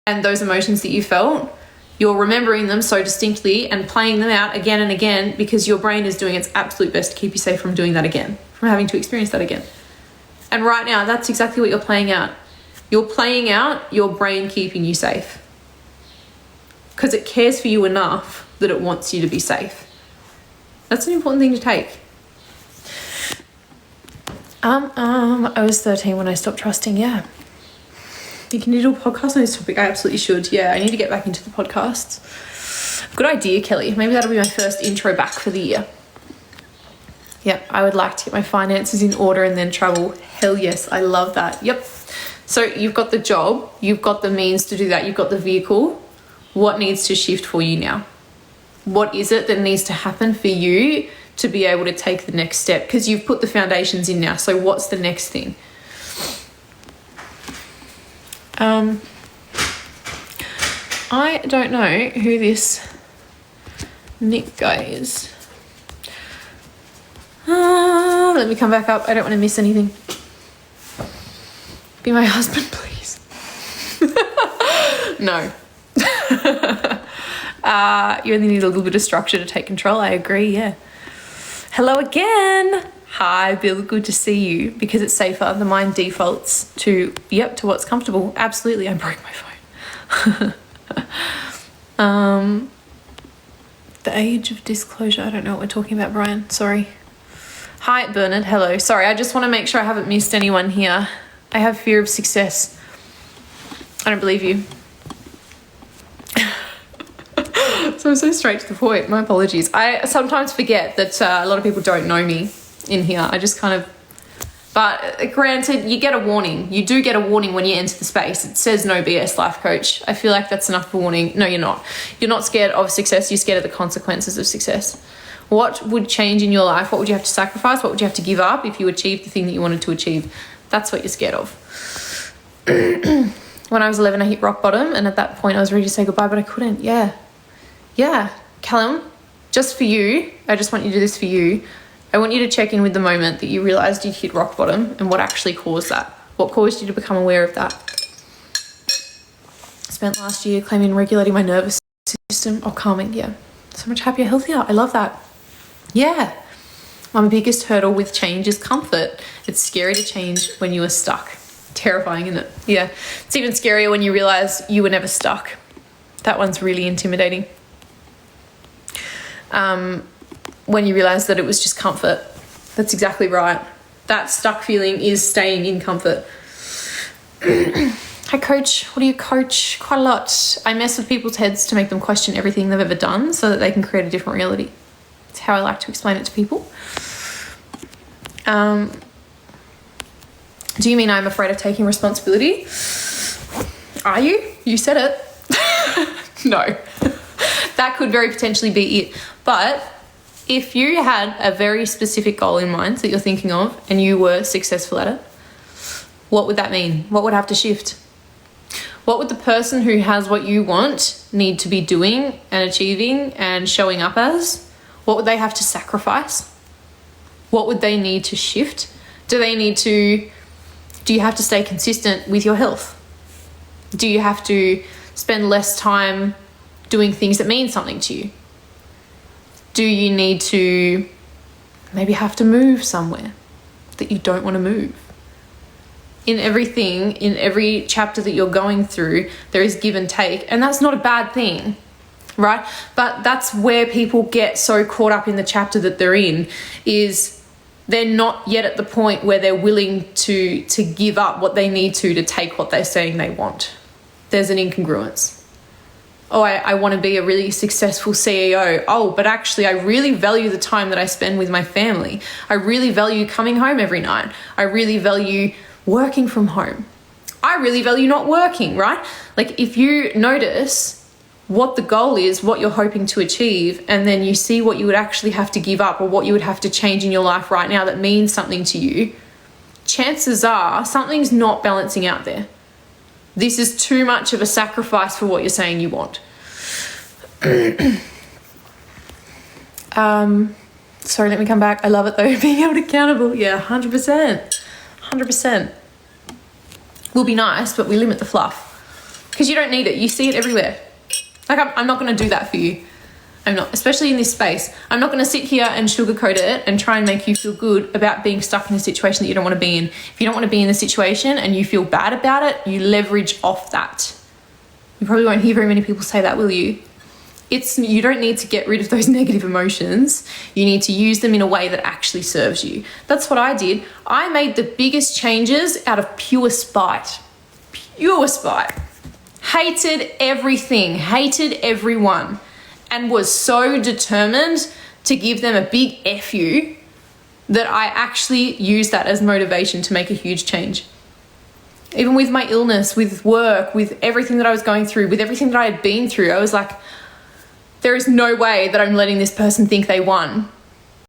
and those emotions that you felt, you're remembering them so distinctly and playing them out again and again because your brain is doing its absolute best to keep you safe from doing that again, from having to experience that again. And right now, that's exactly what you're playing out. You're playing out your brain keeping you safe because it cares for you enough that it wants you to be safe. That's an important thing to take. I was 13 when I stopped trusting, yeah. You can do a podcast on this topic. I absolutely should. Yeah, I need to get back into the podcasts. Good idea, Kelly. Maybe that'll be my first intro back for the year. Yep, I would like to get my finances in order and then travel. Hell yes, I love that. Yep. So you've got the job, you've got the means to do that, you've got the vehicle. What needs to shift for you now? What is it that needs to happen for you to be able to take the next step? Because you've put the foundations in now. So what's the next thing? I don't know who this Nick guy is. Let me come back up. I don't want to miss anything. Be my husband, please. No. You only need a little bit of structure to take control. I agree, yeah. Hello again. Hi, Bill. Good to see you. Because it's safer, the mind defaults to what's comfortable. Absolutely. I broke my phone. The age of disclosure. I don't know what we're talking about, Brian. Sorry. Hi, Bernard. Hello. Sorry, I just want to make sure I haven't missed anyone here. I have fear of success. I don't believe you. So I'm so straight to the point. My apologies. I sometimes forget that a lot of people don't know me in here. I just kind of... But granted, you get a warning. You do get a warning when you enter the space. It says no BS life coach. I feel like that's enough of a warning. No, you're not. You're not scared of success. You're scared of the consequences of success. What would change in your life? What would you have to sacrifice? What would you have to give up if you achieved the thing that you wanted to achieve? That's what you're scared of. When I was 11, I hit rock bottom. And at that point, I was ready to say goodbye, but I couldn't. Yeah. Callum, just for you, I just want you to do this for you. I want you to check in with the moment that you realized you'd hit rock bottom and what actually caused that. What caused you to become aware of that? I spent last year claiming regulating my nervous system. Oh, calming, yeah. So much happier, healthier. I love that. Yeah. My biggest hurdle with change is comfort. It's scary to change when you are stuck. Terrifying, isn't it? Yeah. It's even scarier when you realize you were never stuck. That one's really intimidating. When you realize that it was just comfort. That's exactly right. That stuck feeling is staying in comfort. I coach. What do you coach? Quite a lot. I mess with people's heads to make them question everything they've ever done so that they can create a different reality. It's how I like to explain it to people. Do you mean I'm afraid of taking responsibility? Are you? You said it. No. That could very potentially be it. But if you had a very specific goal in mind that you're thinking of and you were successful at it, what would that mean? What would have to shift? What would the person who has what you want need to be doing and achieving and showing up as? What would they have to sacrifice? What would they need to shift? Do you have to stay consistent with your health? Do you have to spend less time doing things that mean something to you? Do you need to maybe have to move somewhere that you don't want to move? In everything, in every chapter that you're going through, there is give and take, and that's not a bad thing, right? But that's where people get so caught up in the chapter that they're in, is they're not yet at the point where they're willing to give up what they need to take what they're saying they want. There's an incongruence. Oh, I want to be a really successful CEO. Oh, but actually I really value the time that I spend with my family. I really value coming home every night. I really value working from home. I really value not working, right? Like if you notice what the goal is, what you're hoping to achieve, and then you see what you would actually have to give up or what you would have to change in your life right now that means something to you, chances are something's not balancing out there. This is too much of a sacrifice for what you're saying you want. Sorry, let me come back. I love it though, being held accountable. Yeah, 100%. 100%. Will be nice, but we limit the fluff. because you don't need it. You see it everywhere. Like, I'm not going to do that for you. I'm not, especially in this space. I'm not going to sit here and sugarcoat it and try and make you feel good about being stuck in a situation that you don't want to be in. If you don't want to be in the situation and you feel bad about it, you leverage off that. You probably won't hear very many people say that, will you? You don't need to get rid of those negative emotions. You need to use them in a way that actually serves you. That's what I did. I made the biggest changes out of pure spite. Pure spite. Hated everything, hated everyone, and was so determined to give them a big F you that I actually used that as motivation to make a huge change. Even with my illness, with work, with everything that I was going through, with everything that I had been through, I was like, there is no way that I'm letting this person think they won.